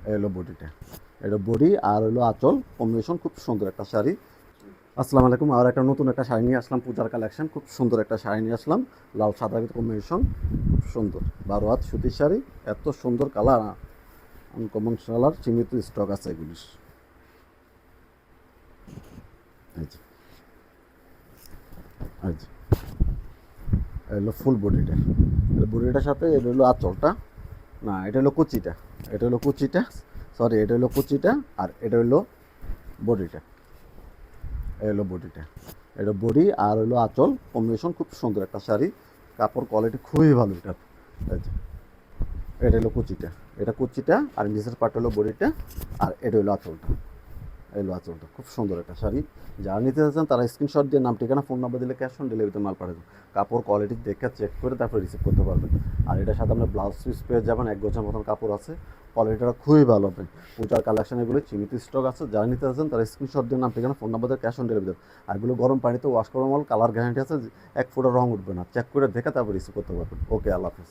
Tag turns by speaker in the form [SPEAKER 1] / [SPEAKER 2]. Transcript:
[SPEAKER 1] এই হলো বডিটা, এটা বডি আর হলো আঁচল কম্বিনেশন, খুব সুন্দর একটা শাড়ি। আসসালামু আলাইকুম, আর একটা নতুন একটা শাড়ি নিয়ে আসলাম, পূজার কালেকশন, খুব সুন্দর একটা শাড়ি নিয়ে আসলাম, লাল সাদা কম্বিনেশন, খুব সুন্দর 12 হাত সুতির শাড়ি, এত সুন্দর কালার, আনকমন কালার, সীমিত স্টক আছে এগুলির। এই যে, এই যে, এই হলো ফুল বডিটা, বডিটার সাথে এটা হলো আঁচলটা, না এটা হলো কুচিটা, এটা হলো কুচিটা, সরি এটা হলো কুচিটা, আর এটা হলো বডিটা, এই হলো বডিটা, এটা বডি আর হলো আঁচল কম্বিনেশন, খুব সুন্দর একটা শাড়ি, কাপড় কোয়ালিটি খুবই ভালো এটা। এই যে, এটা হলো কুচিটা, এটা কুচিটা, আর নিচের পাট হলো বডিটা, আর এটা হলো আঁচলটা, এই হলো আঁচলটা, খুব সুন্দর একটা শাড়ি। যারা নিতে চাচ্ছেন তারা স্ক্রিনশট দিয়ে নাম ঠিকানা ফোন নাম্বার দিলে ক্যাশ অন ডেলিভারিতে মাল পাঠাবেন, কাপড় কোয়ালিটি দেখে চেক করে তারপর রিসিভ করতে পারবেন। আর এটার সাথে আপনার ব্লাউজ পিস পেয়ে যাবেন, এক গোছের মতন কাপড় আছে, কোয়ালিটিটা খুবই ভালো হবে। পূজার কালেকশন এগুলো সীমিত স্টক আছে, যারা নিতে চাচ্ছেন তারা স্ক্রিনশট দিয়ে নাম ঠিকানা ফোন নাম্বার দিয়ে ক্যাশ অন ডেলিভারি দেবেন। আর এগুলো গরম পানিতে ওয়াশ করা মাল, কালার গ্যারান্টি আছে, এক ফোঁটা রং উঠবে না, চেক করে দেখে তারপর রিসিভ করতে পারবেন। ওকে, আল্লাহ হাফিজ।